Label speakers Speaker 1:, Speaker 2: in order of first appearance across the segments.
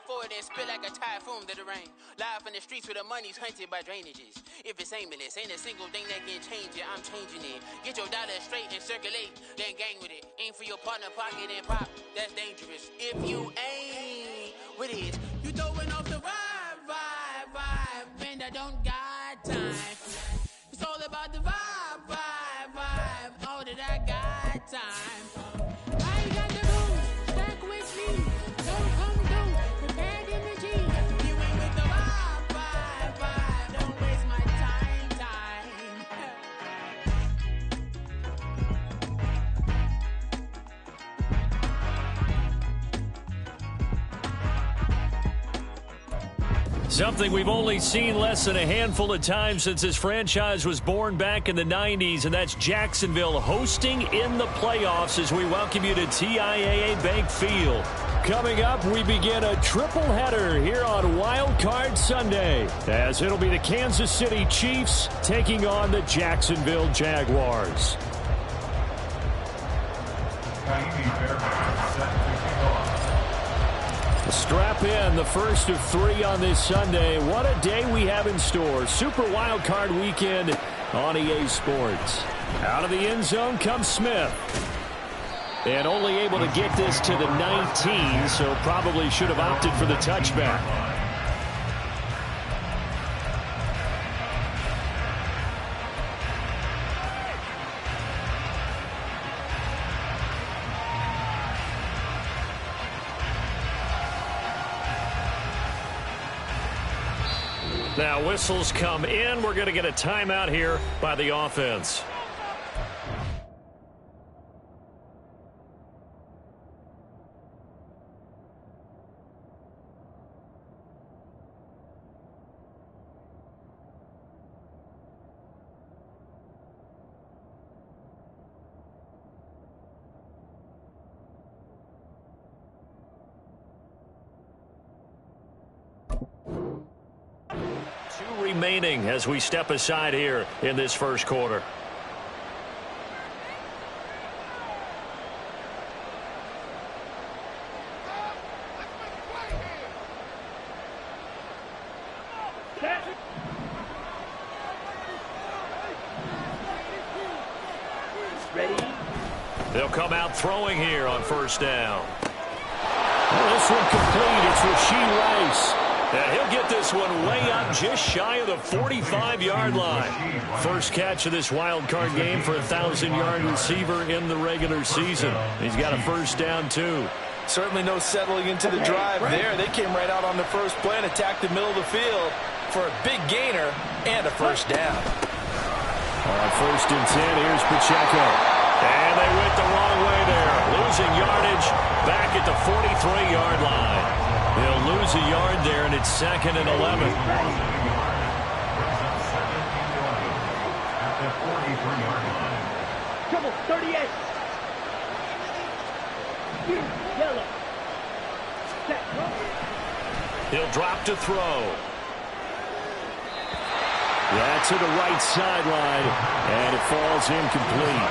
Speaker 1: Ride forward and spit like a typhoon to the rain. Live in the streets where the money's hunted by drainages. If it's aimless, ain't a single thing that can change it. I'm changing it. Get your dollar straight and circulate, then gang with it. Aim for your partner pocket and pop. That's dangerous. If you ain't with it, you throwing off the vibe. And I don't got time. It's all about the vibe. All that I got time. I got the rules, stack with me. Don't come through with bad energy. You ain't with the vibe. Don't waste my time.
Speaker 2: Something we've only seen less than a handful of times since this franchise was born back in the 90s, and that's Jacksonville hosting in the playoffs as we welcome you to TIAA Bank Field. Coming up, we begin a triple header here on Wildcard Sunday, as it'll be the Kansas City Chiefs taking on the Jacksonville Jaguars. Strap in, the first of 3 on this Sunday. What a day we have in store. Super Wild Card weekend on EA Sports. Out of the end zone comes Smith. And only able to get this to the 19, so probably should have opted for the touchback. Now whistles come in. We're going to get a timeout here by the offense. Remaining as we step aside here in this first quarter.
Speaker 3: Ready?
Speaker 2: They'll come out throwing here on first down. Well, this one complete. It's Rashee Rice. And he'll get this one way up just shy of the 45-yard line. First catch of this wild card game for a 1,000-yard receiver in the regular season. He's got a first down, too.
Speaker 4: Certainly no settling into the drive there. They came right out on the first play and attacked the middle of the field for a big gainer and a first down.
Speaker 2: On first and 10, here's Pacheco. And they went the wrong way there. Losing yardage back at the 43-yard line. They'll lose a yard there, and it's 2nd and 11.
Speaker 3: Trouble, 38. Yellow.
Speaker 2: He'll drop to throw. That's to the right sideline, and it falls incomplete.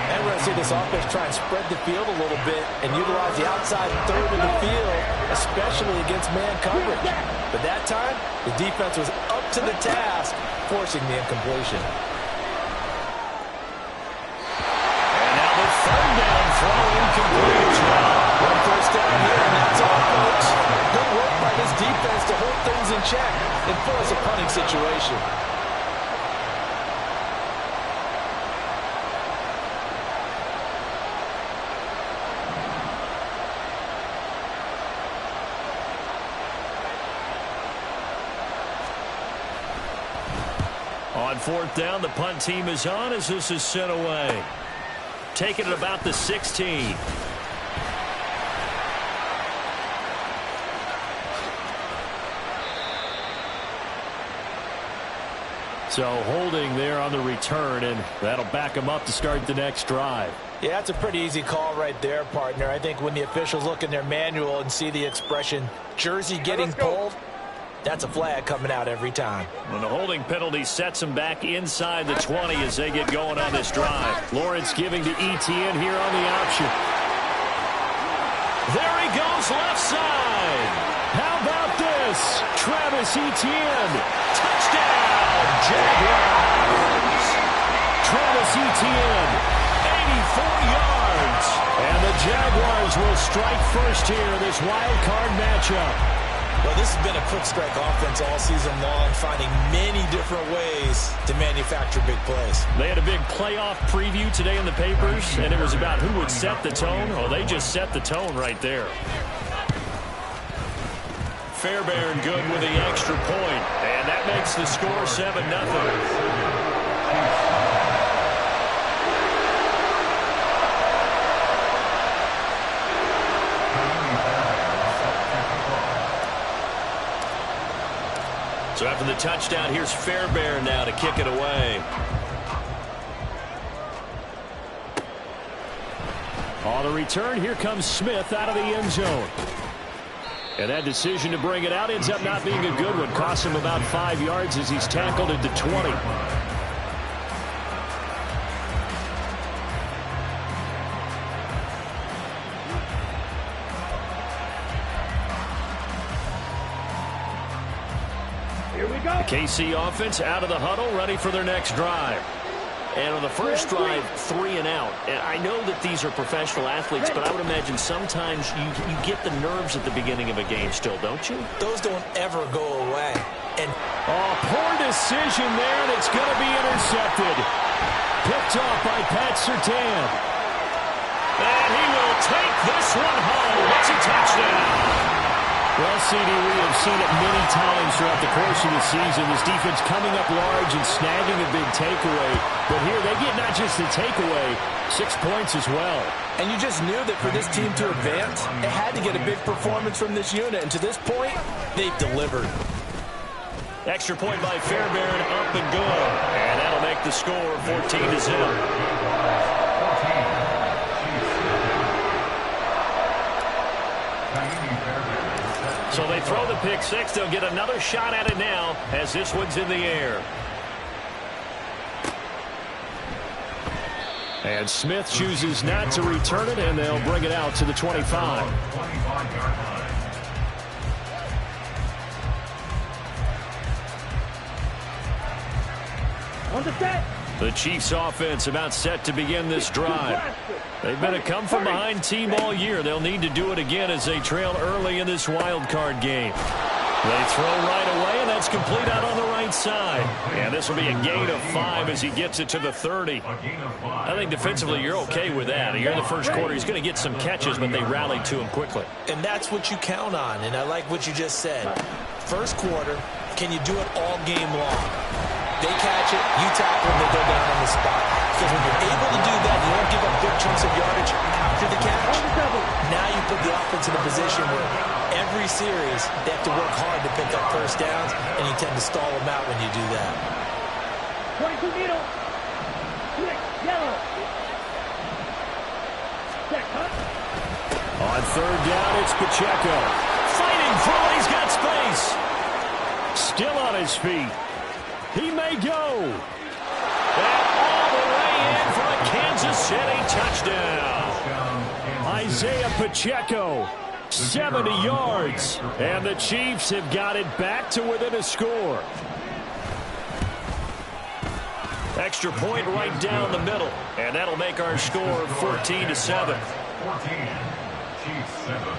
Speaker 4: And we're going to see this offense try and spread the field a little bit and utilize the outside third of the field, especially against man coverage. But that time, the defense was up to the task, forcing the incompletion.
Speaker 2: And now the third down throw incomplete as well.
Speaker 4: One first down here, and that's all, folks. Good work by this defense to hold things in check and force a punting situation.
Speaker 2: On fourth down, the punt team is on as this is sent away. Taking it about the 16. So holding there on the return, and that'll back them up to start the next drive.
Speaker 4: Yeah, that's a pretty easy call right there, partner. I think when the officials look in their manual and see the expression, jersey getting pulled, that's a flag coming out every time.
Speaker 2: When the holding penalty sets them back inside the 20 as they get going on this drive. Lawrence giving to Etienne here on the option. There he goes left side. How Travis Etienne. Touchdown, Jaguars. Travis Etienne, 84 yards. And the Jaguars will strike first here in this wild card matchup.
Speaker 4: Well, this has been a quick strike offense all season long, finding many different ways to manufacture big plays.
Speaker 2: They had a big playoff preview today in the papers, and it was about who would set the tone. Oh, they just set the tone right there. Fairbairn good with the extra point, and that makes the score 7-0. So after the touchdown, here's Fairbairn now to kick it away. On the return, here comes Smith out of the end zone. And that decision to bring it out ends up not being a good one. Costs him about 5 yards as he's tackled into 20. The KC offense out of the huddle, ready for their next drive. And on the first drive, 3 and out. And I know that these are professional athletes, but I would imagine sometimes you get the nerves at the beginning of a game still, don't you?
Speaker 4: Those don't ever go away. And
Speaker 2: poor decision there, and it's going to be intercepted. Picked off by Pat Surtain. And he will take this one home. It's a touchdown. Well, CD, we have seen it many times throughout the course of the season. This defense coming up large and snagging a big takeaway. But here they get not just the takeaway, 6 points as well.
Speaker 4: And you just knew that for this team to advance, it had to get a big performance from this unit. And to this point, they've delivered.
Speaker 2: Extra point by Fairbairn, up and good. And that'll make the score 14-0. So they throw the pick six. They'll get another shot at it now as this one's in the air. And Smith chooses not to return it, and they'll bring it out to the 25.
Speaker 3: On the set.
Speaker 2: The Chiefs offense about set to begin this drive. They've been a come-from-behind team all year. They'll need to do it again as they trail early in this wild card game. They throw right away, and that's complete out on the right side. And this will be a gain of 5 as he gets it to the 30. I think defensively you're okay with that. Here in the first quarter, he's going to get some catches, but they rallied to him quickly.
Speaker 4: And that's what you count on, and I like what you just said. First quarter, can you do it all game long? They catch it, you tackle them, they go down on the spot. Because when you're able to do that, you don't give up big chunks of yardage after the catch. Now you put the offense in a position where every series they have to work hard to pick up first downs, and you tend to stall them out when you do that.
Speaker 3: 22 needle. Quick, yellow. Check, huh?
Speaker 2: On third down, it's Pacheco. Fighting for it, he's got space. Still on his feet. He may go. And all the way in for a Kansas City touchdown. Isaiah Pacheco, 70 yards. And the Chiefs have got it back to within a score. Extra point right down the middle. And that'll make our score 14-7. 14, Chiefs 7.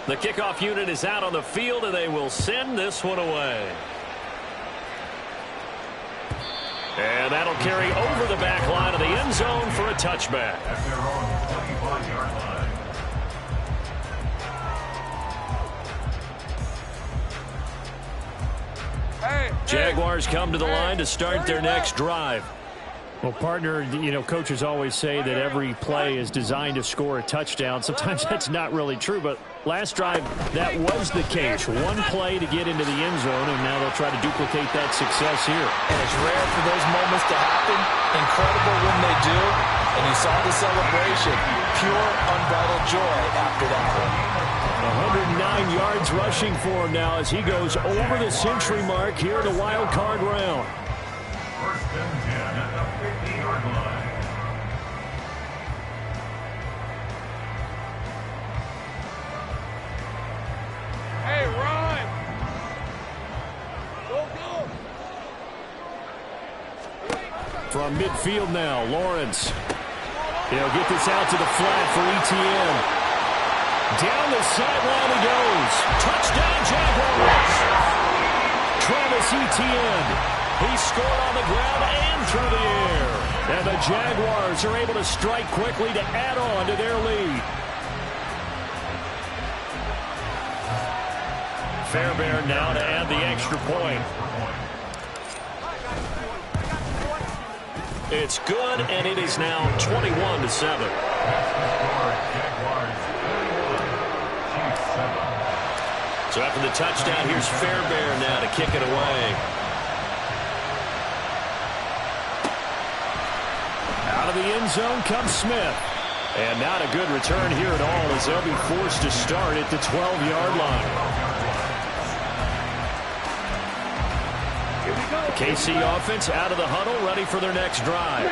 Speaker 2: The kickoff unit is out on the field, and they will send this one away. And that'll carry over the back line of the end zone for a touchback. At their own 25-yard line. Jaguars come to the line to start their next drive. Well, partner, coaches always say that every play is designed to score a touchdown. Sometimes that's not really true, but last drive, that was the case. One play to get into the end zone, and now they'll try to duplicate that success here.
Speaker 4: And it's rare for those moments to happen. Incredible when they do. And you saw the celebration. Pure, unbridled joy after that one.
Speaker 2: 109 yards rushing for him now as he goes over the century mark here in the wild card round. First and 10 at the 50-yard line. From midfield now, Lawrence. He'll get this out to the flat for ETN. Down the sideline he goes. Touchdown, Jaguars. Travis Etienne. He scored on the ground and through the air. And the Jaguars are able to strike quickly to add on to their lead. Fairbairn now to add the extra point. It's good, and it is now 21-7. So after the touchdown, here's Fairbairn now to kick it away. Out of the end zone comes Smith. And not a good return here at all as they'll be forced to start at the 12-yard line. The KC offense out of the huddle, ready for their next drive.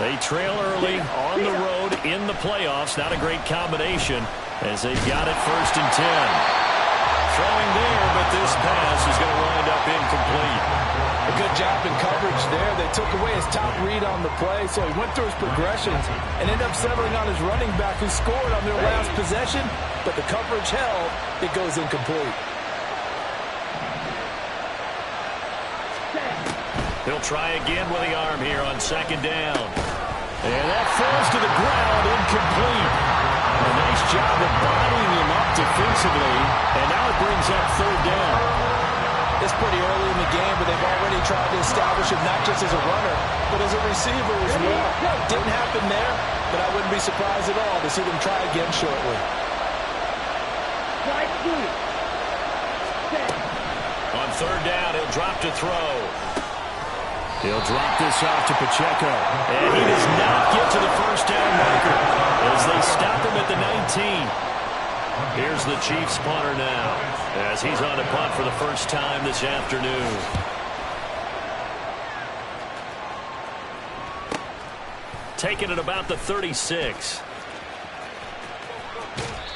Speaker 2: They trail early on the road in the playoffs. Not a great combination as they've got it 1st and 10. Throwing there, but this pass is going to wind up incomplete.
Speaker 4: A good job in coverage there. They took away his top read on the play, so he went through his progressions and ended up settling on his running back who scored on their last possession, but the coverage held. It goes incomplete.
Speaker 2: He'll try again with the arm here on 2nd down. And that falls to the ground, incomplete. A nice job of bodying him up defensively, and now it brings up 3rd down.
Speaker 4: It's pretty early in the game, but they've already tried to establish him not just as a runner, but as a receiver as well. Didn't happen there, but I wouldn't be surprised at all to see them try again shortly.
Speaker 2: On 3rd down, he'll drop to throw. He'll drop this off to Pacheco. And he does not get to the 1st down marker as they stop him at the 19. Here's the Chiefs punter now as he's on a punt for the first time this afternoon. Taking it about the 36.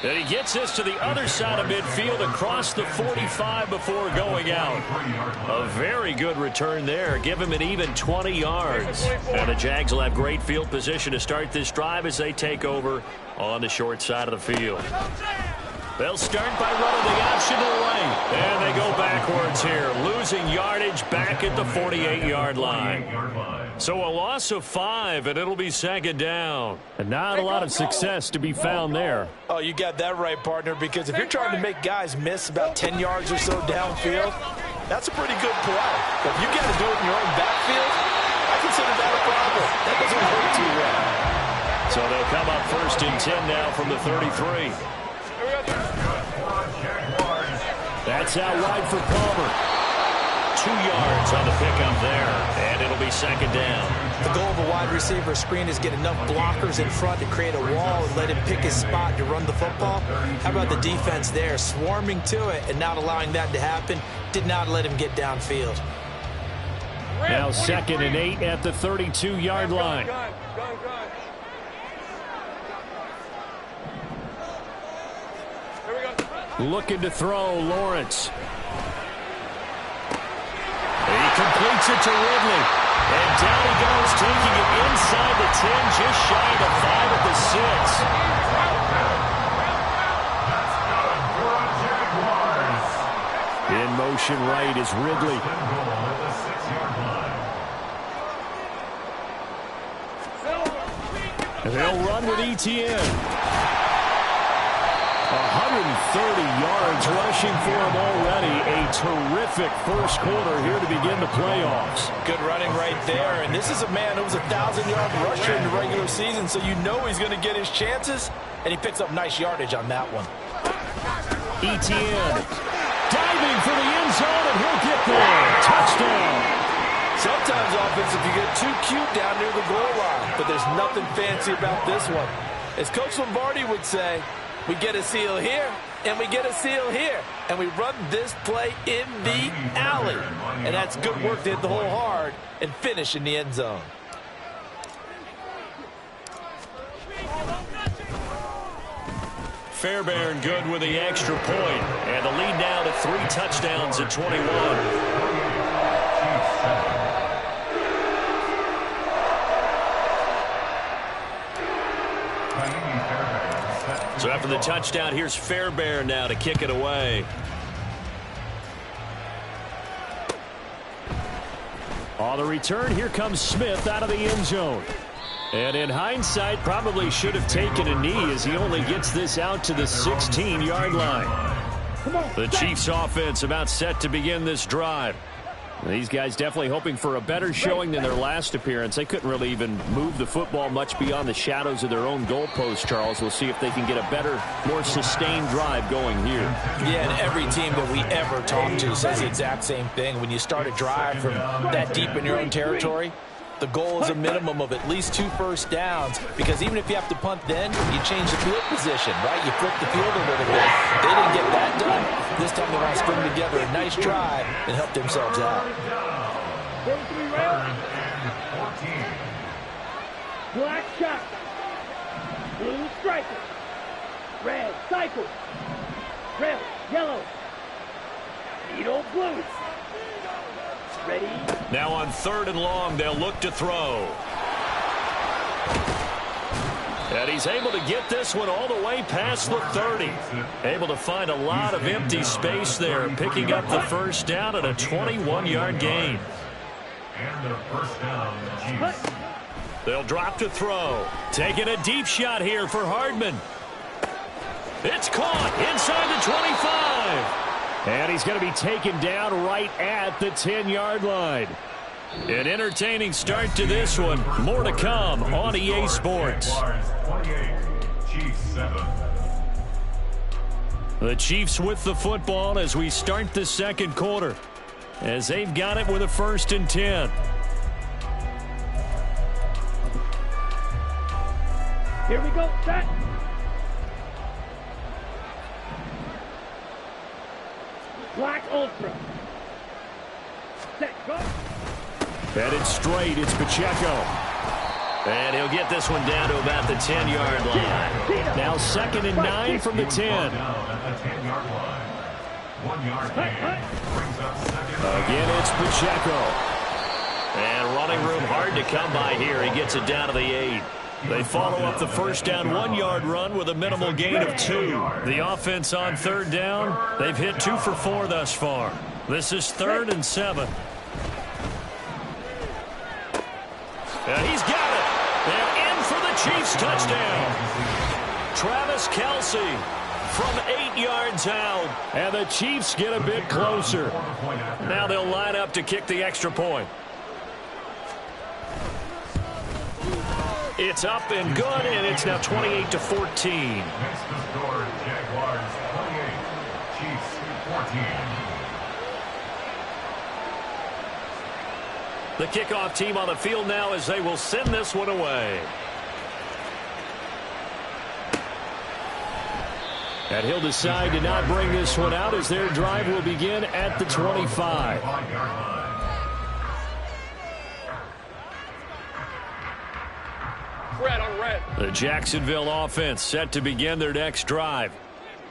Speaker 2: And he gets this to the other side of midfield across the 45 before going out. A very good return there. Give him an even 20 yards. And the Jags will have great field position to start this drive as they take over on the short side of the field. They'll start by running the option to the right. And they go backwards here, losing yardage back at the 48-yard line. So a loss of 5, and it'll be 2nd down. And not a lot of success to be found there.
Speaker 4: Oh, you got that right, partner, because if you're trying to make guys miss about 10 yards or so downfield, that's a pretty good play. But if you got to do it in your own backfield, I consider that a problem. That doesn't work too well.
Speaker 2: So they'll come up 1st and 10 now from the 33. That's out wide for Palmer. 2 yards on the pickup there, and it'll be 2nd down.
Speaker 5: The goal of a wide receiver screen is get enough blockers in front to create a wall and let him pick his spot to run the football. How about the defense there, swarming to it and not allowing that to happen? Did not let him get downfield.
Speaker 2: Now 2nd and 8 at the 32-yard line. Looking to throw, Lawrence. He completes it to Ridley. And down he goes, taking it inside the 10, just shy of the 5 at the 6. In motion right is Ridley. And they'll run with Etienne. 130 yards rushing for him already. A terrific first quarter here to begin the playoffs.
Speaker 4: Good running right there. And this is a man who was a 1,000-yard rusher in the regular season, so you know he's going to get his chances. And he picks up nice yardage on that one.
Speaker 2: Etienne diving for the end zone, and he'll get there. Touchdown.
Speaker 4: Sometimes offensive, you get too cute down near the goal line, but there's nothing fancy about this one. As Coach Lombardi would say, we get a seal here, and we get a seal here. And we run this play in the alley. And that's good work to hit the hole hard and finish in the end zone.
Speaker 2: Fairbairn good with the extra point. And the lead now to 3 touchdowns at 21. So after the touchdown, here's Fairbairn now to kick it away. On the return, here comes Smith out of the end zone. And in hindsight, probably should have taken a knee as he only gets this out to the 16-yard line. The Chiefs offense about set to begin this drive. These guys definitely hoping for a better showing than their last appearance. They couldn't really even move the football much beyond the shadows of their own goalpost, Charles. We'll see if they can get a better, more sustained drive going here.
Speaker 5: Yeah, and every team that we ever talk to says the exact same thing. When you start a drive from that deep in your own territory, the goal is a minimum of at least 2 first downs, because even if you have to punt then, you change the field position, right? You flip the field a little bit. They didn't get that done. This time they want to string together a nice drive and help themselves out.
Speaker 3: Black shot. Blue striker. Red cycle. Red, yellow. Needle blue. Ready.
Speaker 2: Now on 3rd and long, they'll look to throw. And he's able to get this one all the way past the 30. Able to find a lot of empty space there, picking up the first down and a 21-yard gain.
Speaker 6: And the first down, Chiefs.
Speaker 2: They'll drop to throw. Taking a deep shot here for Hardman. It's caught inside the 25. And he's going to be taken down right at the 10-yard line. An entertaining start to this one. More to come on EA Sports.
Speaker 6: 28, Chiefs 7.
Speaker 2: The Chiefs with the football as we start the second quarter, as they've got it with a 1st and 10.
Speaker 3: Here we go. Set. Black Ultra. Set, go.
Speaker 2: Headed straight, it's Pacheco. And he'll get this one down to about the 10-yard line. Now 2nd and 9 from the 10.
Speaker 6: Down at the 10-yard line. 1 yard gain. Brings up 2nd.
Speaker 2: Again, it's Pacheco. And running room hard to come by here. He gets it down to the 8. They follow up the first down 1-yard run with a minimal gain of 2. The offense on 3rd down, they've hit 2 for 4 thus far. This is 3rd and 7. And he's got it. And in for the Chiefs touchdown. Travis Kelce from 8 yards out. And the Chiefs get a bit closer. Now they'll line up to kick the extra point. It's up and good, and it's now 28-14.
Speaker 6: Next to score, Jaguars 28, Chiefs 14.
Speaker 2: The kickoff team on the field now as they will send this one away. And he'll decide to not bring this one out as their drive will begin at the 25.
Speaker 3: Red on red.
Speaker 2: The Jacksonville offense set to begin their next drive.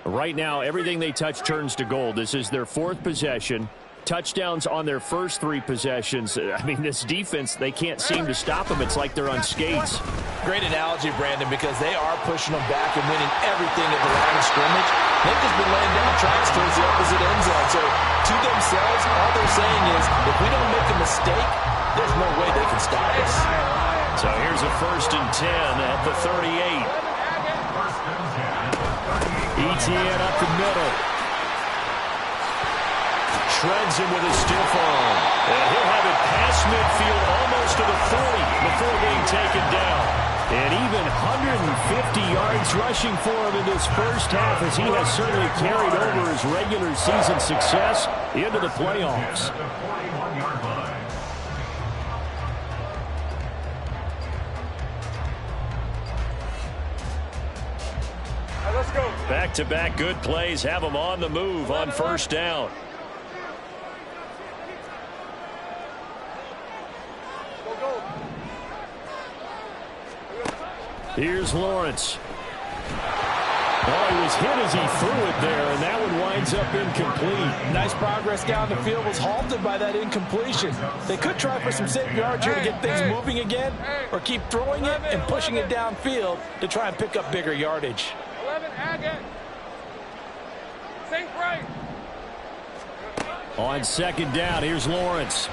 Speaker 2: Right now, everything they touch turns to gold. This is their 4th possession. Touchdowns on their first 3 possessions. I mean, this defense, they can't seem to stop them. It's like they're on skates.
Speaker 5: Great analogy, Brandon, because they are pushing them back and winning everything at the line of scrimmage. They've just been laying down tracks towards the opposite end zone. So to themselves, all they're saying is, if we don't make a mistake, there's no way they can stop us.
Speaker 2: So here's a 1st and 10 at the 38. ETN up the middle. Shreds him with a stiff arm. And he'll have it past midfield almost to the 40 before being taken down. And even 150 yards rushing for him in this first half, as he has certainly carried over his regular season success into the playoffs. Back-to-back good plays have them on the move on 1st down. Here's Lawrence. Oh, he was hit as he threw it there, and that one winds up incomplete.
Speaker 5: Nice progress down the field was halted by that incompletion. They could try for some safe yards here to get things moving again, or keep throwing it and pushing it downfield to try and pick up bigger yardage.
Speaker 7: 11, Agate. Sink right.
Speaker 2: On second down, here's Lawrence.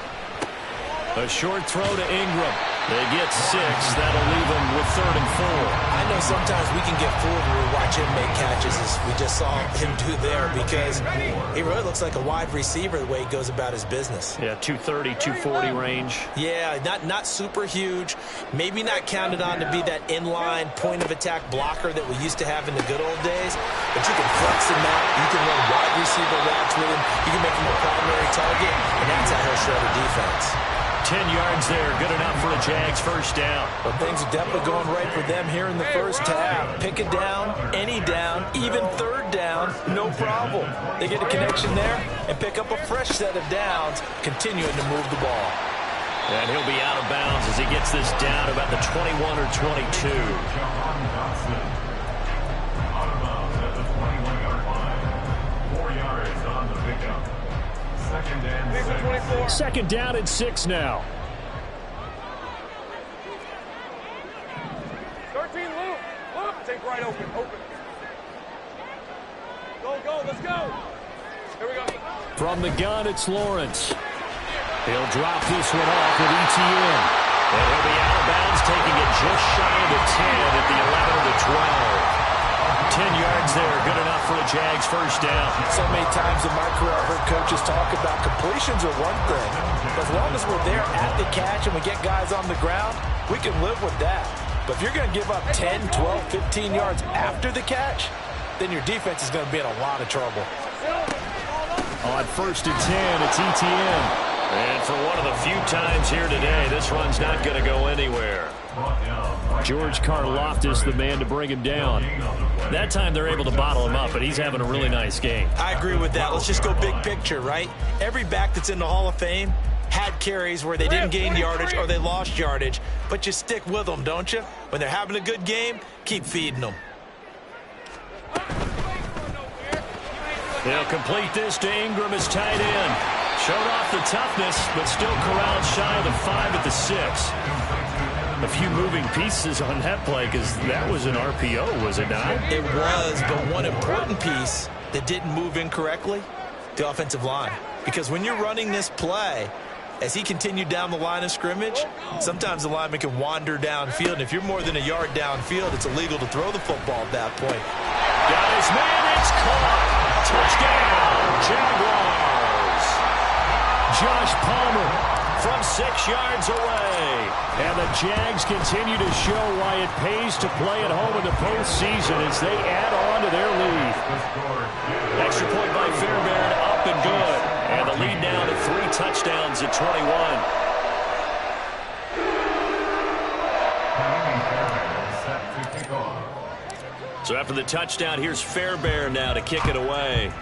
Speaker 2: A short throw to Ingram. They get 6. That'll leave them with 3rd and 4.
Speaker 5: I know sometimes we can get fooled when we watch him make catches, as we just saw him do there, because he really looks like a wide receiver the way he goes about his business.
Speaker 2: Yeah, 230, 240 range.
Speaker 5: Yeah, not super huge. Maybe not counted on to be that inline point-of-attack blocker that we used to have in the good old days, but you can flex him out. You can run wide receiver routes with him. You can make him a primary target, and that's how he'll shred a defense.
Speaker 2: 10 yards there, good enough for a Jags first down.
Speaker 5: But things are definitely going right for them here in the first half. Pick a down, any down, even 3rd down, no problem. They get a connection there and pick up a fresh set of downs, continuing to move the ball.
Speaker 2: And he'll be out of bounds as he gets this down about the 21 or 22.
Speaker 6: Out of bounds at the 21-yard line. 4 yards on the pickup. Second and 6.
Speaker 2: Second down and 6 now.
Speaker 7: 13, Luke. Take right, open. Go, let's go. Here we go.
Speaker 2: From the gun, it's Lawrence. He'll drop this one off with ETN. And he'll be out of bounds, taking it just shy of the 10 at the 11 of the 12. 10 yards there, good enough for a Jags first down.
Speaker 5: So many times in my career I've heard coaches talk about completions are one thing. As long as we're there at the catch and we get guys on the ground, we can live with that. But if you're going to give up 10, 12, 15 yards after the catch, then your defense is going to be in a lot of trouble.
Speaker 2: On first and 10, it's ETN. And for one of the few times here today, this run's not going to go anywhere. George Karlaftis, the man to bring him down. That time they're able to bottle him up, but he's having a really nice game.
Speaker 5: I agree with that. Let's just go big picture, right? Every back that's in the Hall of Fame had carries where they didn't gain yardage or they lost yardage, but you stick with them, don't you? When they're having a good game, keep feeding them.
Speaker 2: They'll complete this to Ingram as tight end. Showed off the toughness, but still corralled shy of the 5 at the 6. A few moving pieces on that play because that was an RPO, was it not?
Speaker 5: It was, but one important piece that didn't move incorrectly, the offensive line. Because when you're running this play, as he continued down the line of scrimmage, sometimes the lineman can wander downfield. And if you're more than a yard downfield, it's illegal to throw the football at that point.
Speaker 2: Got his man, it's caught. Touchdown, Jaguars. Josh Palmer from 6 yards away. And the Jags continue to show why it pays to play at home in the postseason as they add on to their lead. Extra point by Fairbairn, up and good. And the lead now to 3 touchdowns at 21. So after the touchdown, here's Fairbairn now to kick it away.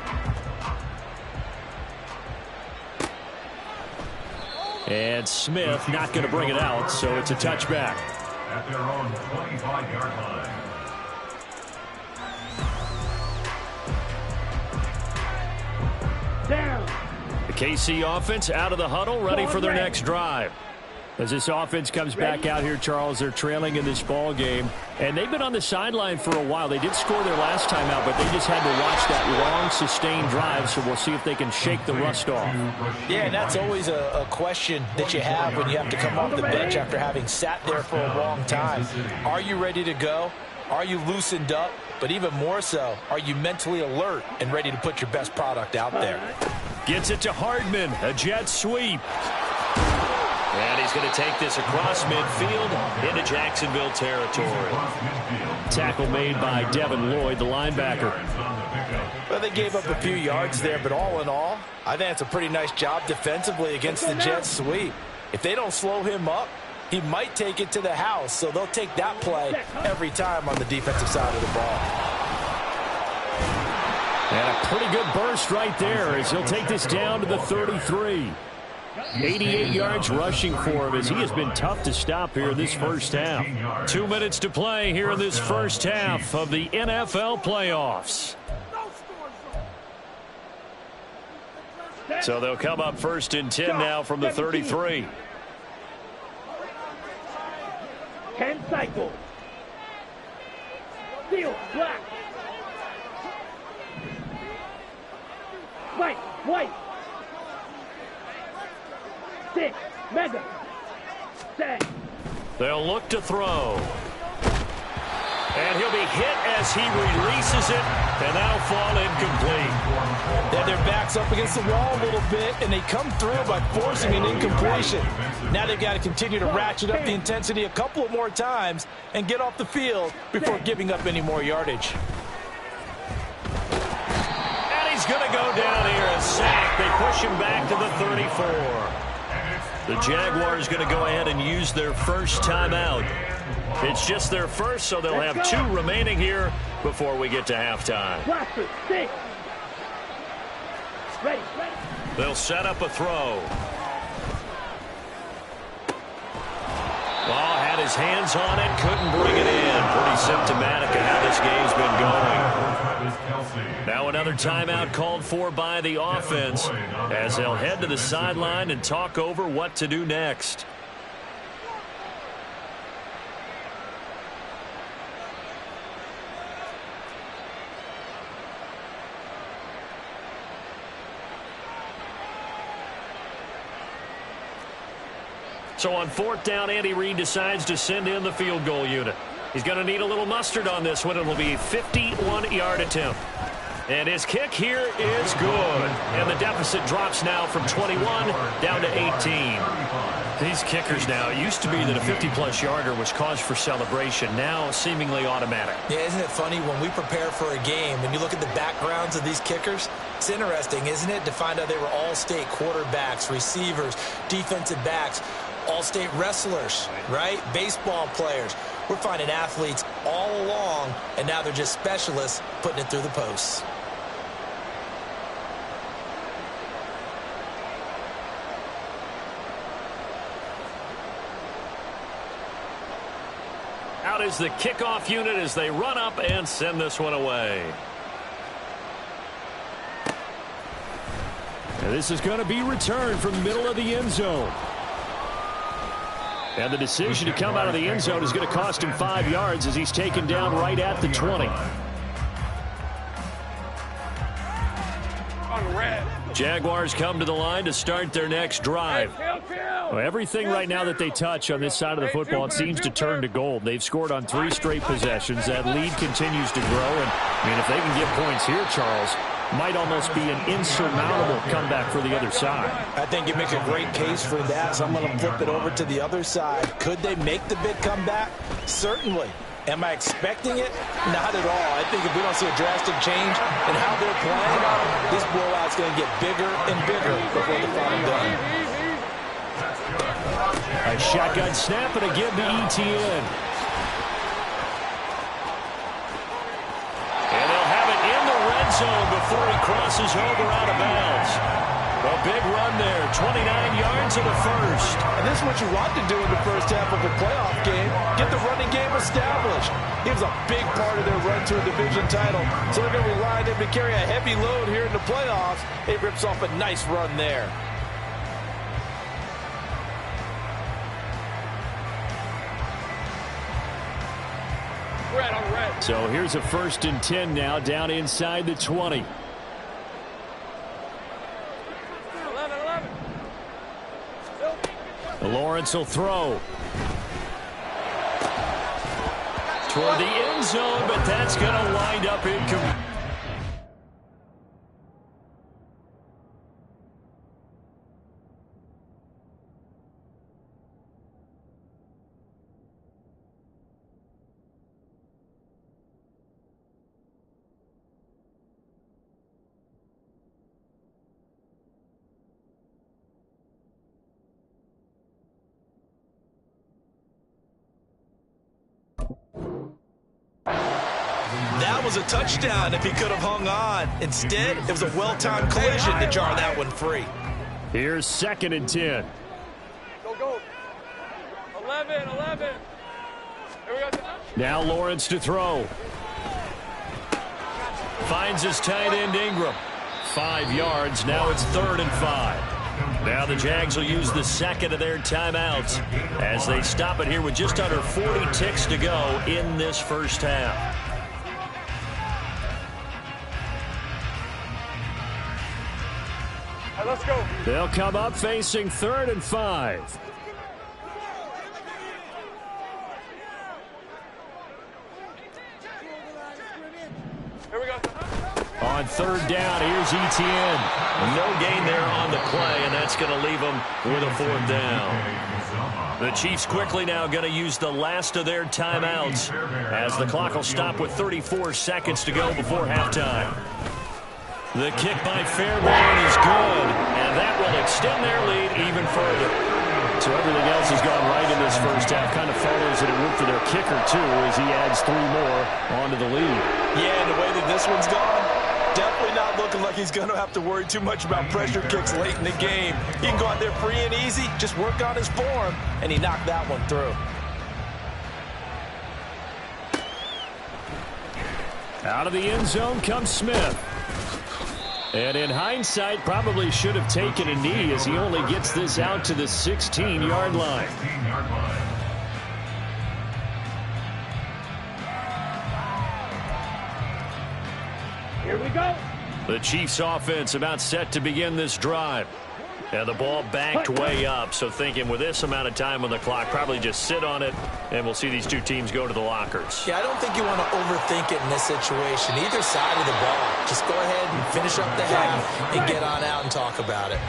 Speaker 2: And Smith not going to bring it out, so it's a touchback.
Speaker 6: At their own 25-yard line.
Speaker 3: Down.
Speaker 2: The KC offense out of the huddle, ready for their next drive. As this offense comes back out here, Charles, they're trailing in this ball game. And they've been on the sideline for a while. They did score their last time out, but they just had to watch that long, sustained drive. So we'll see if they can shake the rust off.
Speaker 5: Yeah, and that's always a question that you have when you have to come off the bench after having sat there for a long time. Are you ready to go? Are you loosened up? But even more so, are you mentally alert and ready to put your best product out there?
Speaker 2: Gets it to Hardman, a jet sweep. And he's going to take this across midfield into Jacksonville territory. Tackle made by Devin Lloyd, the linebacker.
Speaker 5: Well, they gave up a few yards there, but all in all, I think it's a pretty nice job defensively against the jet sweep. If they don't slow him up, he might take it to the house, so they'll take that play every time on the defensive side of the ball.
Speaker 2: And a pretty good burst right there as he'll take this down to the 33. 88 yards rushing for him as he has been tough to stop here in this first half. 2 minutes to play here in this first half of the NFL playoffs. So they'll come up first and 10 now from the 33.
Speaker 3: 10 cycles. Field, black. Fight. White. 6. Mega. Set.
Speaker 2: They'll look to throw. And he'll be hit as he releases it, and that'll fall incomplete.
Speaker 5: Yeah, their back's up against the wall a little bit, and they come through by forcing an incompletion. Now they've got to continue to ratchet up the intensity a couple of more times and get off the field before giving up any more yardage.
Speaker 2: And he's going to go down here and sack. They push him back to the 34. The Jaguars going to go ahead and use their first timeout. It's just their first, so they'll have 2 remaining here before we get to halftime.
Speaker 3: Blaster. 6. Ready.
Speaker 2: They'll set up a throw. Ball had his hands on it, couldn't bring it in. Pretty symptomatic of how this game's been going. Now another timeout called for by the offense as they'll head to the sideline and talk over what to do next. So on 4th down, Andy Reid decides to send in the field goal unit. He's going to need a little mustard on this one. It'll be a 51-yard attempt. And his kick here is good. And the deficit drops now from 21 down to 18. These kickers now, it used to be that a 50-plus yarder was cause for celebration. Now seemingly automatic.
Speaker 5: Yeah, isn't it funny when we prepare for a game and you look at the backgrounds of these kickers? It's interesting, isn't it, to find out they were all-state quarterbacks, receivers, defensive backs, all-state wrestlers, right? Baseball players. We're finding athletes all along, and now they're just specialists putting it through the posts.
Speaker 2: Out is the kickoff unit as they run up and send this one away.
Speaker 8: And this is going to be returned from the middle of the end zone. And the decision to come out of the end zone is going to cost him 5 yards as he's taken down right at the 20.
Speaker 2: Jaguars come to the line to start their next drive.
Speaker 8: Well, everything right now that they touch on this side of the football, it seems to turn to gold. They've scored on 3 straight possessions. That lead continues to grow. And, I mean, if they can get points here, Charles, might almost be an insurmountable comeback for the other side.
Speaker 5: I think you make a great case for that, so I'm going to flip it over to the other side. Could they make the big comeback? Certainly. Am I expecting it? Not at all. I think if we don't see a drastic change in how they're playing, this blowout's going to get bigger and bigger before the final done.
Speaker 8: A shotgun snap and a give to ETN.
Speaker 2: And they'll have it in the red zone before he crosses over out of bounds. A big run there, 29 yards and a first.
Speaker 5: And this is what you want to do in the first half of a playoff game. Get the running game established. He was a big part of their run to a division title. So they're going to rely on him to carry a heavy load here in the playoffs. It rips off a nice run there.
Speaker 8: So here's a 1st and 10 now down inside the 20.
Speaker 2: Lawrence will throw. Toward the end zone, but that's going to wind up incomplete.
Speaker 5: That was a touchdown if he could have hung on. Instead, it was a well-timed collision to jar that one free.
Speaker 8: Here's 2nd and 10.
Speaker 7: Go. 11. Here we go.
Speaker 8: Now Lawrence to throw.
Speaker 2: Finds his tight end Ingram. 5 yards. Now it's 3rd and 5. Now the Jags will use the second of their timeouts as they stop it here with just under 40 ticks to go in this first half.
Speaker 7: let's go.
Speaker 2: They'll come up facing 3rd and 5.
Speaker 7: Here we go.
Speaker 2: On 3rd down, here's Etienne.
Speaker 8: No gain there on the play, and that's going to leave them with a 4th down.
Speaker 2: The Chiefs quickly now going to use the last of their timeouts as the clock will stop with 34 seconds to go before halftime. The kick by Fairbairn is good, and that will extend their lead even further. So everything else has gone right in this first half. Kind of follows that it would for their kicker, too, as he adds 3 more onto the lead.
Speaker 4: Yeah, and the way that this one's gone, definitely not looking like he's going to have to worry too much about pressure kicks late in the game. He can go out there free and easy, just work on his form, and he knocked that one through.
Speaker 2: Out of the end zone comes Smith. And in hindsight, probably should have taken a knee as he only gets this out to the 16-yard line.
Speaker 3: Here we go.
Speaker 2: The Chiefs offense about set to begin this drive. And the ball backed way up, so thinking with this amount of time on the clock, probably just sit on it, and we'll see these two teams go to the lockers.
Speaker 5: Yeah, I don't think you want to overthink it in this situation. Either side of the ball. Just go ahead and finish up the half and get on out and talk about it.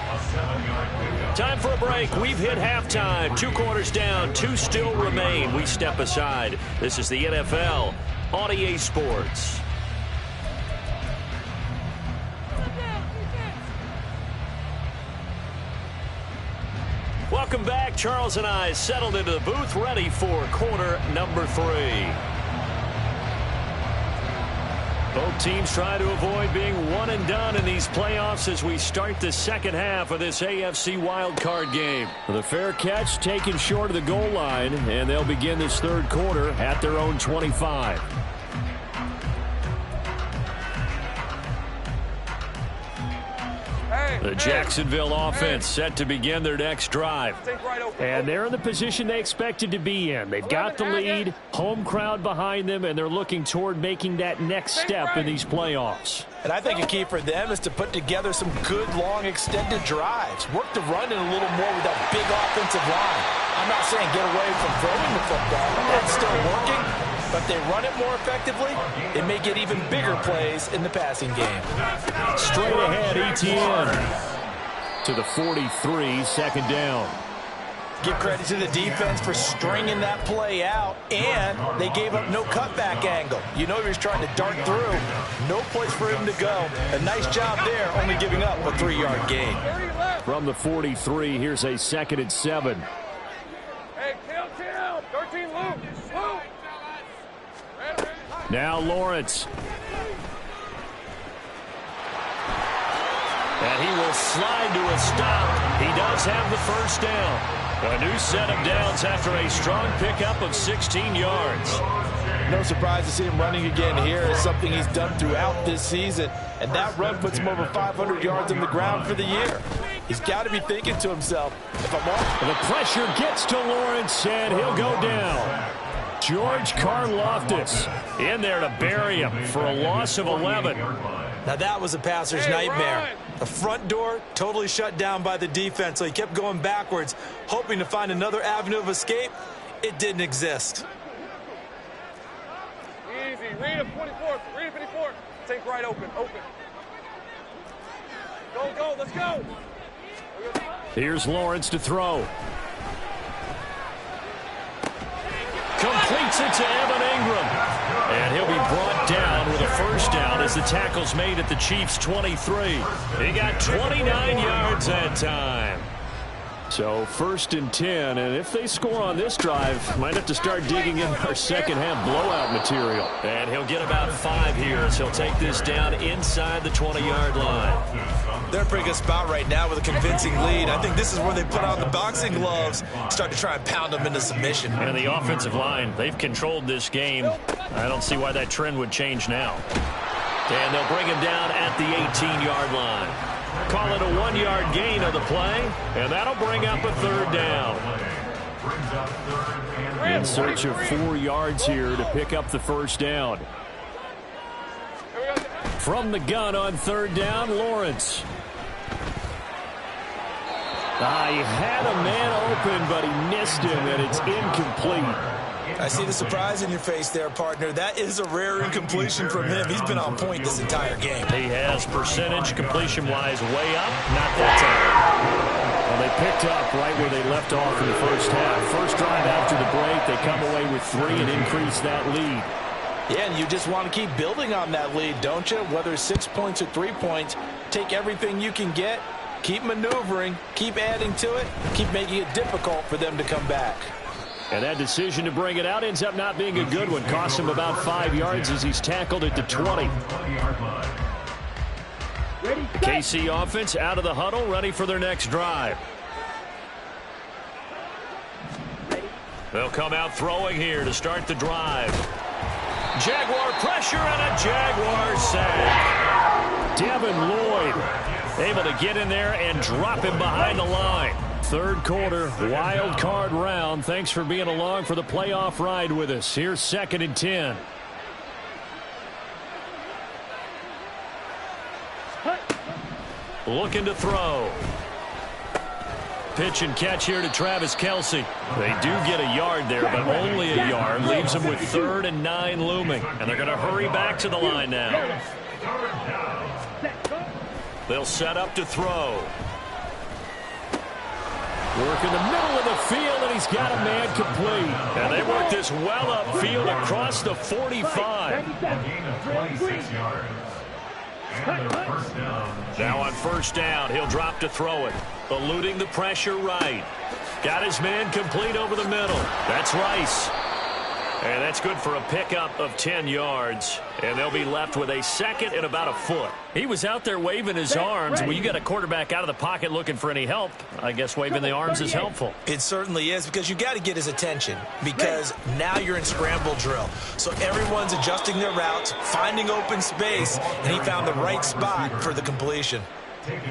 Speaker 2: Time for a break. We've hit halftime. 2 quarters down, 2 still remain. We step aside. This is the NFL on EA Sports. Welcome back. Charles and I settled into the booth, ready for quarter number 3. Both teams try to avoid being one and done in these playoffs as we start the second half of this AFC Wildcard game. The fair catch taken short of the goal line, and they'll begin this third quarter at their own 25. The Jacksonville offense set to begin their next drive. And they're in the position they expected to be in. They've got the lead, home crowd behind them, and they're looking toward making that next step in these playoffs.
Speaker 4: And I think a key for them is to put together some good, long, extended drives. Work the run in a little more with that big offensive line. I'm not saying get away from throwing the football. That's still working. But they run it more effectively, it may get even bigger plays in the passing game.
Speaker 2: Straight ahead, Etienne to the 43, 2nd down.
Speaker 4: Give credit to the defense for stringing that play out, and they gave up no cutback angle. You know he was trying to dart through. No place for him to go. A nice job there, only giving up a 3-yard gain.
Speaker 2: From the 43, here's a 2nd and 7.
Speaker 7: Hey, kill. 13, Luke.
Speaker 2: Now Lawrence. And he will slide to a stop. He does have the first down. A new set of downs after a strong pickup of 16 yards.
Speaker 4: No surprise to see him running again here. It's something he's done throughout this season. And that run puts him over 500 yards on the ground for the year. He's got to be thinking to himself, if I'm off.
Speaker 2: The pressure gets to Lawrence, and he'll go down. George Karlaftis in there to bury him for a loss of 11.
Speaker 5: Now that was a passer's nightmare. The front door totally shut down by the defense, so he kept going backwards, hoping to find another avenue of escape. It didn't exist.
Speaker 7: Easy. Read him, 24. Read him, 54. Take right open. Go. Let's go.
Speaker 2: Here's Lawrence to throw. Completes it to Evan Ingram. And he'll be brought down with a first down as the tackle's made at the Chiefs' 23. He got 29 yards that time. So 1st and 10, and if they score on this drive, might have to start digging in our second half blowout material. And he'll get about 5 here as he'll take this down inside the 20-yard line.
Speaker 5: They're in a pretty good spot right now with a convincing lead. I think this is where they put on the boxing gloves, start to try and pound them into submission.
Speaker 2: And the offensive line, they've controlled this game. I don't see why that trend would change now. And they'll bring him down at the 18-yard line. Call it a 1-yard gain of the play, and that'll bring up a 3rd down. In search of 4 yards here to pick up the first down. From the gun on 3rd down, Lawrence.
Speaker 8: He had a man open, but he missed him, and it's incomplete.
Speaker 5: I see the surprise in your face there, partner. That is a rare incompletion from him. He's been on point this entire game.
Speaker 8: He has percentage completion-wise way up, not that time. Well, they picked up right where they left off in the first half. First drive after the break, they come away with 3 and increase that lead.
Speaker 5: Yeah, and you just want to keep building on that lead, don't you? Whether it's 6 points or 3 points, take everything you can get, keep maneuvering, keep adding to it, keep making it difficult for them to come back.
Speaker 8: And that decision to bring it out ends up not being a good one. Costs him about 5 yards as he's tackled at the 20. KC offense out of the huddle, ready for their next drive. They'll come out throwing here to start the drive. Jaguar pressure and a Jaguar sack. Devin Lloyd able to get in there and drop him behind the line. Third quarter, wild card round. Thanks for being along for the playoff ride with us. Here's 2nd and 10. Looking to throw. Pitch and catch here to Travis Kelce. They do get a yard there, but only a yard. Leaves them with 3rd and 9 looming. And they're going to hurry back to the line now. They'll set up to throw. Work in the middle of the field, and he's got a man complete. And they work this well upfield across the 45. Now on first down, he'll drop to throw it. Eluding the pressure right. Got his man complete over the middle. That's Rice. And that's good for a pickup of 10 yards. And they'll be left with a 2nd and about a foot. He was out there waving his arms. When you got a quarterback out of the pocket looking for any help, I guess waving the arms is helpful.
Speaker 5: It certainly is, because you got to get his attention, because now you're in scramble drill. So everyone's adjusting their routes, finding open space, and he found the right spot for the completion.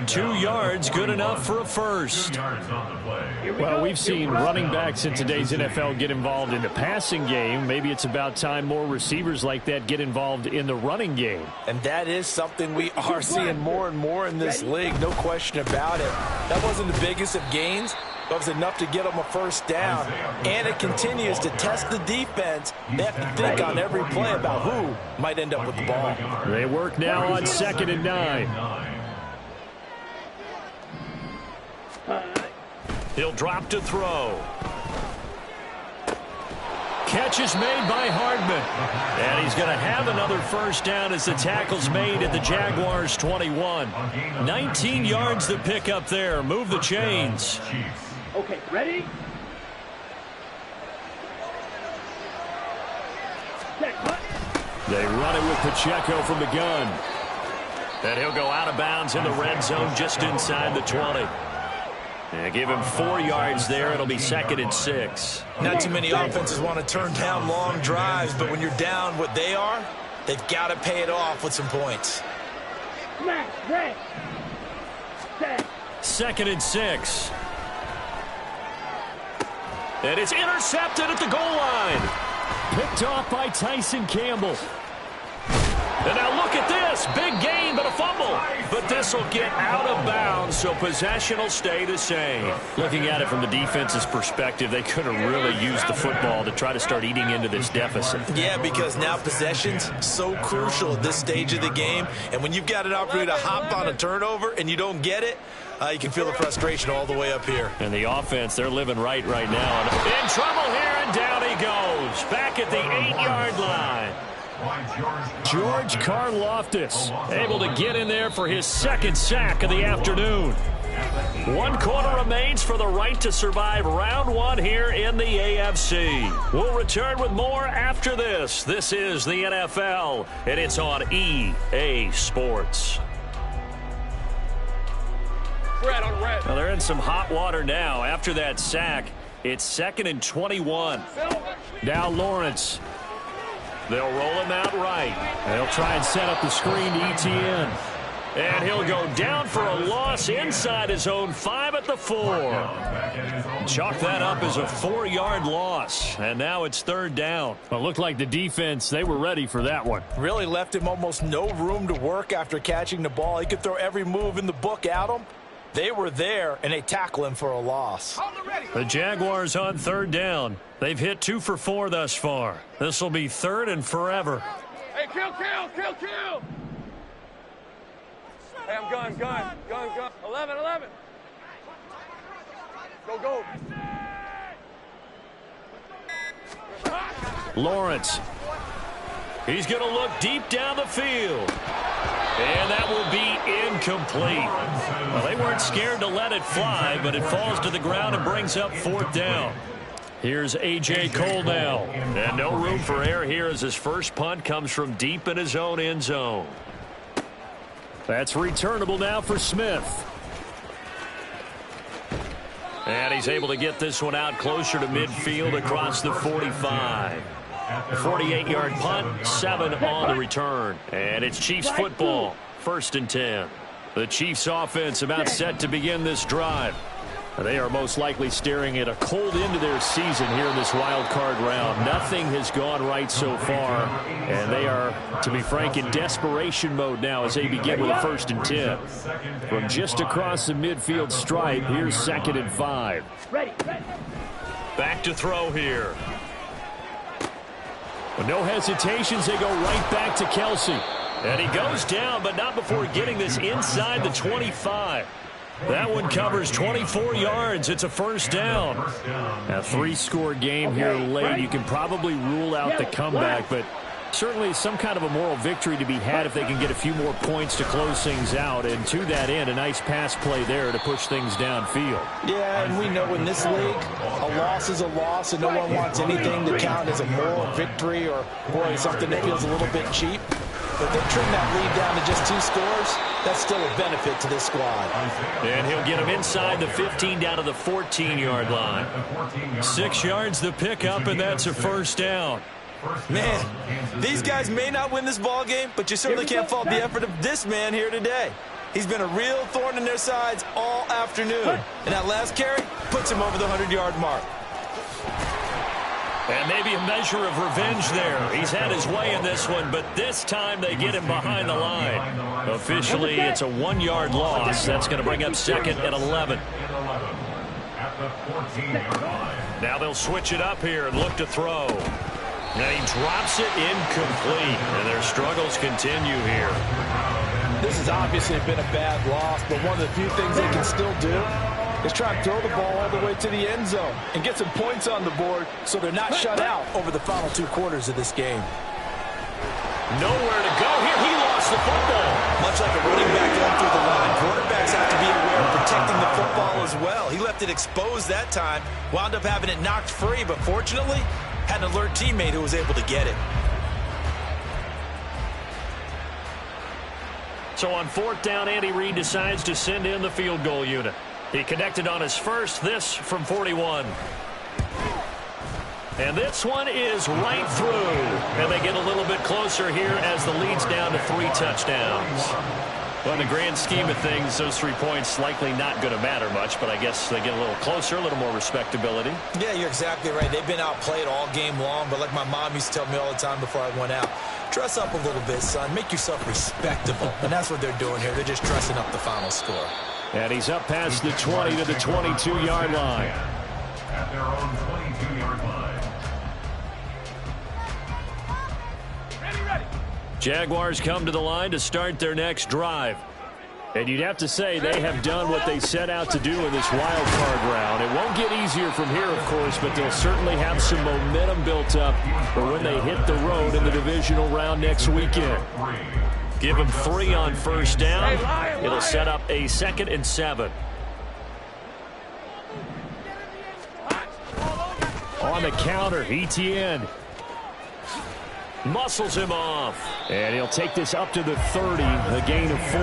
Speaker 8: 2 yards, good enough for a first. Well, we've seen running backs in today's NFL get involved in the passing game. Maybe it's about time more receivers like that get involved in the running game.
Speaker 5: And that is something we are seeing more and more in this league, no question about it. That wasn't the biggest of gains, but it was enough to get them a first down. And it continues to test the defense. They have to think on every play about who might end up with the ball.
Speaker 8: They work now on 2nd and 9. He'll drop to throw. Catch is made by Hardman. And he's going to have another first down as the tackle's made at the Jaguars' 21. 19 yards to pick up there. Move the chains.
Speaker 3: Okay, ready?
Speaker 8: They run it with Pacheco from the gun. And he'll go out of bounds in the red zone just inside the 20. And give him 4 yards there. It'll be 2nd and 6.
Speaker 5: Not too many offenses want to turn down long drives, but when you're down what they are, they've got to pay it off with some points.
Speaker 8: 2nd and 6. And it's intercepted at the goal line. Picked off by Tyson Campbell. And now look at this. Big gain, but a fumble. But this will get out of bounds, so possession will stay the same. Looking at it from the defense's perspective, they could have really used the football to try to start eating into this deficit.
Speaker 5: Yeah, because now possession's so crucial at this stage of the game. And when you've got an opportunity to hop on a turnover and you don't get it, you can feel the frustration all the way up here.
Speaker 8: And the offense, they're living right now. In trouble here, and down he goes. Back at the 8-yard line. George Karlaftis able to get in there for his 2nd sack of the afternoon. 1 quarter remains for the right to survive round 1 here in the AFC. We'll return with more after this. This is the NFL, and it's on EA Sports.
Speaker 7: Red on red.
Speaker 8: Well, they're in some hot water now. After that sack, it's 2nd and 21. Now Lawrence. They'll roll him out right. They'll try and set up the screen to Etienne. And he'll go down for a loss inside his own 5 at the 4. Chalk that up as a 4-yard loss. And now it's 3rd down. Well, it looked like the defense, they were ready for that one.
Speaker 5: Really left him almost no room to work after catching the ball. He could throw every move in the book at him. They were there, and they tackle him for a loss.
Speaker 8: The Jaguars on third down. They've hit 2 for 4 thus far. This will be third and forever.
Speaker 7: Hey, kill! Hey, I'm gun. 11. Go.
Speaker 8: Lawrence. He's going to look deep down the field. And that will be incomplete. Well, they weren't scared to let it fly, but it falls to the ground and brings up fourth down. Here's A.J. Cole now. And no room for error here as his first punt comes from deep in his own end zone. That's returnable now for Smith. And he's able to get this one out closer to midfield across the 45. A 48-yard punt, 7 on the return. And it's Chiefs football, 1st and 10. The Chiefs offense about set to begin this drive. They are most likely staring at a cold end to their season here in this wild card round. Nothing has gone right so far, and they are, to be frank, in desperation mode now as they begin with a 1st and 10. From just across the midfield stripe, here's 2nd and 5. Back to throw here. With no hesitations, they go right back to Kelsey. And he goes down, but not before getting this inside the 25. That one covers 24 yards. It's a 1st down. A 3-score game here late. You can probably rule out the comeback, but certainly some kind of a moral victory to be had if they can get a few more points to close things out. And to that end, a nice pass play there to push things downfield.
Speaker 5: Yeah, and we know in this league, a loss is a loss, and no one wants anything to count as a moral victory or, boy, something that feels a little bit cheap. But if they trim that lead down to just 2 scores, that's still a benefit to this squad.
Speaker 8: And he'll get him inside the 15 down to the 14-yard line. 6 yards the pickup, and that's a 1st down.
Speaker 5: Man, these guys may not win this ball game, but you certainly can't fault the effort of this man here today. He's been a real thorn in their sides all afternoon. And that last carry puts him over the 100-yard mark.
Speaker 8: And maybe a measure of revenge there. He's had his way in this one, but this time they get him behind the line. Officially, it's a 1-yard loss. That's going to bring up 2nd and 11. Now they'll switch it up here and look to throw. And he drops it incomplete. And their struggles continue here.
Speaker 5: This has obviously been a bad loss, but one of the few things they can still do is try and throw the ball all the way to the end zone and get some points on the board so they're not shut out over the final 2 quarters of this game.
Speaker 8: Nowhere to go here. He lost the football.
Speaker 5: Much like a running back going through the line, quarterbacks have to be aware of protecting the football as well. He left it exposed that time, wound up having it knocked free, but fortunately had an alert teammate who was able to get it.
Speaker 8: So on 4th down, Andy Reid decides to send in the field goal unit. He connected on his first, this from 41. And this one is right through. And they get a little bit closer here as the lead's down to 3 touchdowns. Well, in the grand scheme of things, those 3 points likely not going to matter much, but I guess they get a little closer, a little more respectability.
Speaker 5: Yeah, you're exactly right. They've been outplayed all game long, but like my mom used to tell me all the time before I went out, dress up a little bit, son. Make yourself respectable. And that's what they're doing here. They're just dressing up the final score.
Speaker 8: And he's up past the 20 to the 22-yard line.
Speaker 6: At their own 22-yard line.
Speaker 7: Ready.
Speaker 8: Jaguars come to the line to start their next drive. And you'd have to say they have done what they set out to do in this wild card round. It won't get easier from here, of course, but they'll certainly have some momentum built up for when they hit the road in the divisional round next weekend. Give them 3 on 1st down. It'll set up a 2nd and 7. On the counter, Etienne muscles him off. And he'll take this up to the 30, a gain of 4.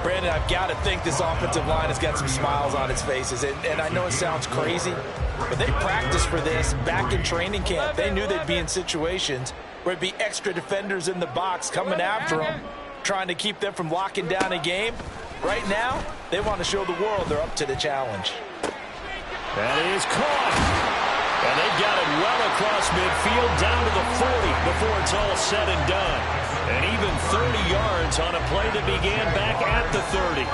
Speaker 5: Brandon, I've got to think this offensive line has got some smiles on its faces. And I know it sounds crazy, but they practiced for this back in training camp. They knew they'd be in situations where it'd be extra defenders in the box coming after them, trying to keep them from locking down a game. Right now, they want to show the world they're up to the challenge.
Speaker 8: That is caught. And they've got it well across midfield down to the 40 before it's all said and done.
Speaker 2: And even 30 yards on a play that began back at the 30.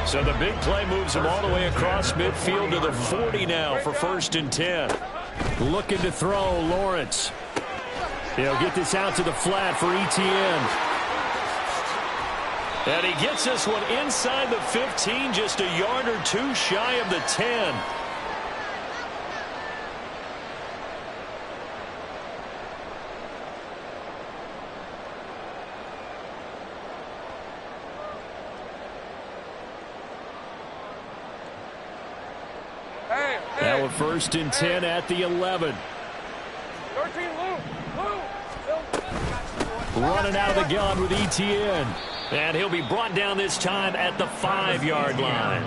Speaker 2: So the big play moves him all the way across midfield to the 40 now for 1st and 10.
Speaker 8: Looking to throw, Lawrence. He'll get this out to the flat for Etienne.
Speaker 2: And he gets this one inside the 15, just a yard or two shy of the 10.
Speaker 8: Now a 1st and 10 at the 11.
Speaker 7: 13, Lou.
Speaker 8: Running out of the gun with Etienne.
Speaker 2: And he'll be brought down this time at the 5-yard line.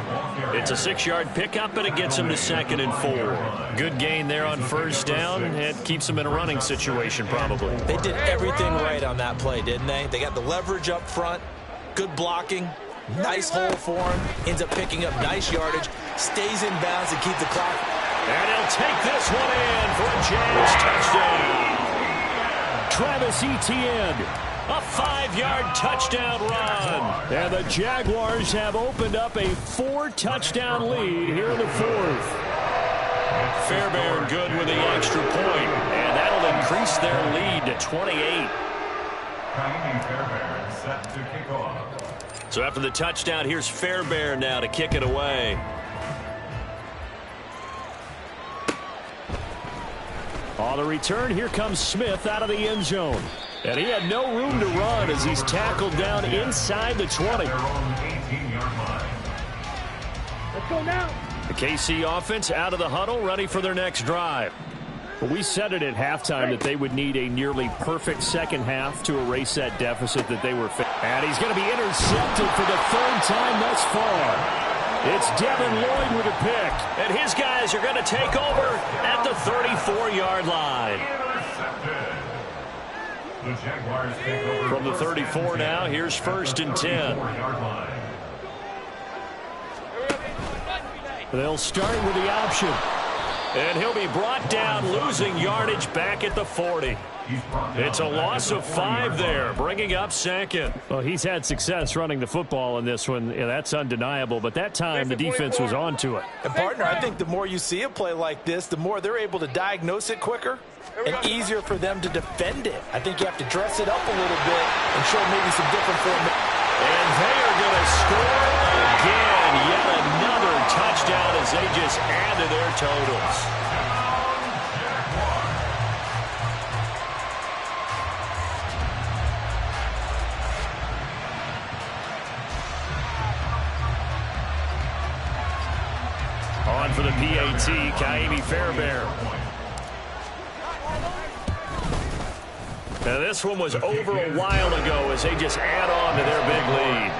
Speaker 2: It's a 6-yard pickup, and it gets him to 2nd and 4.
Speaker 8: Good gain there on 1st down. It keeps him in a running situation probably.
Speaker 5: They did everything right on that play, didn't they? They got the leverage up front, good blocking, nice hole for him, ends up picking up nice yardage, stays in bounds and keeps the clock.
Speaker 2: And he'll take this one in for a Jags touchdown.
Speaker 8: Travis Etienne.
Speaker 2: A 5-yard touchdown run.
Speaker 8: And the Jaguars have opened up a 4-touchdown lead here in the 4th.
Speaker 2: Fairbairn good with the extra point. And that'll increase their lead to 28.
Speaker 6: Fairbairn set to kick off.
Speaker 2: So after the touchdown, here's Fairbairn now to kick it away.
Speaker 8: On the return, here comes Smith out of the end zone. And he had no room to run as he's tackled down inside the 20.
Speaker 6: Their own 18-yard line.
Speaker 3: Let's go now.
Speaker 8: The KC offense out of the huddle, ready for their next drive. Well, we said it at halftime that they would need a nearly perfect second half to erase that deficit that they were facing. And he's going to be intercepted for the 3rd time thus far. It's Devin Lloyd with a pick.
Speaker 2: And his guys are going to take over at the 34-yard line.
Speaker 6: The Jaguars take over
Speaker 2: from the 34 now. Here's 1st and 10.
Speaker 8: They'll start with the option.
Speaker 2: And he'll be brought down, losing yardage back at the 40. It's a loss of 5 there, bringing up 2nd.
Speaker 8: Well, he's had success running the football in this one. Yeah, that's undeniable. But that time, the defense was on to it.
Speaker 5: And, partner, I think the more you see a play like this, the more they're able to diagnose it quicker and easier for them to defend it. I think you have to dress it up a little bit and show maybe some different formations.
Speaker 2: And they are going to score again. Yet another touchdown as they just add to their totals.
Speaker 8: On for the PAT, Kaimi Fairbairn.
Speaker 2: Now this one was over a while ago as they just add on to their big lead.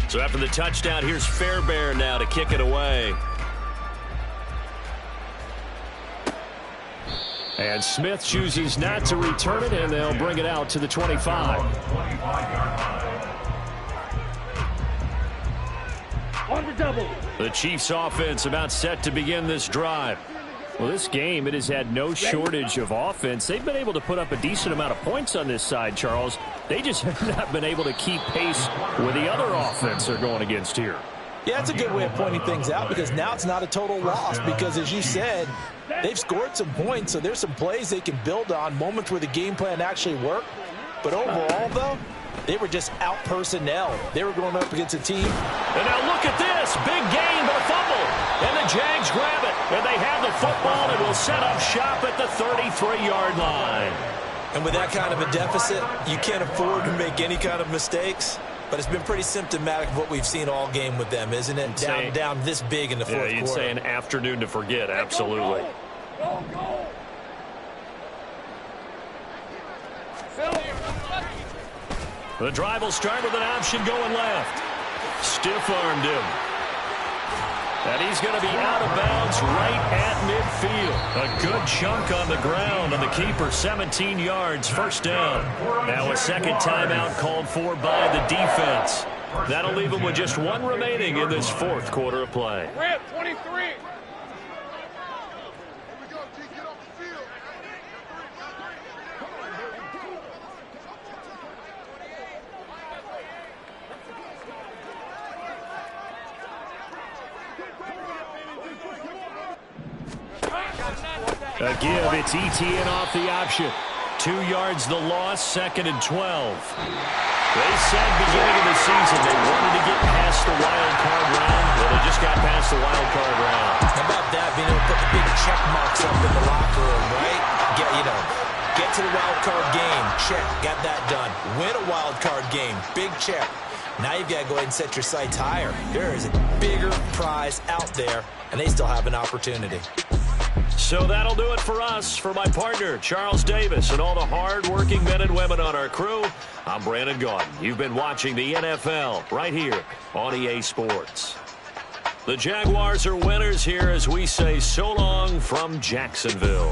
Speaker 2: So after the touchdown, here's Fairbairn now to kick it away.
Speaker 8: And Smith chooses not to return it, and they'll bring it out to the 25.
Speaker 3: On the double.
Speaker 8: The Chiefs offense about set to begin this drive. Well, this game, it has had no shortage of offense. They've been able to put up a decent amount of points on this side, Charles. They just have not been able to keep pace with the other offense they're going against here.
Speaker 5: Yeah, that's a good way of pointing things out because now it's not a total loss because, as you said, they've scored some points, so there's some plays they can build on, moments where the game plan actually worked. But overall, though, they were just out personnel. They were going up against a team.
Speaker 2: And now look at this. Big gain, but a fumble. And the Jags grab it. And they have the football and will set up shop at the 33-yard line.
Speaker 5: And with that kind of a deficit, you can't afford to make any kind of mistakes. But it's been pretty symptomatic of what we've seen all game with them, isn't it? Down this big in the fourth quarter.
Speaker 2: Yeah, you'd say an afternoon to forget, absolutely.
Speaker 3: Go, go.
Speaker 2: The drive will start with an option going left. Stiff-armed him. And he's going to be out of bounds right at midfield. A good chunk on the ground, and the keeper 17 yards, first down. Now a second timeout called for by the defense. That'll leave them with just one remaining in this fourth quarter of play.
Speaker 7: Rip, 23.
Speaker 2: A give, it's ETN off the option. 2 yards the loss, 2nd and 12. They said beginning of the season they wanted to get past the wild card round. Well, they just got past the wild card round.
Speaker 5: How about that, being able to put the big check marks up in the locker room, right? Get to the wild card game, check, got that done. Win a wild card game, big check. Now you've got to go ahead and set your sights higher. There is a bigger prize out there, and they still have an opportunity.
Speaker 2: So that'll do it for us. For my partner, Charles Davis, and all the hard-working men and women on our crew, I'm Brandon Gaudin. You've been watching the NFL right here on EA Sports. The Jaguars are winners here as we say so long from Jacksonville.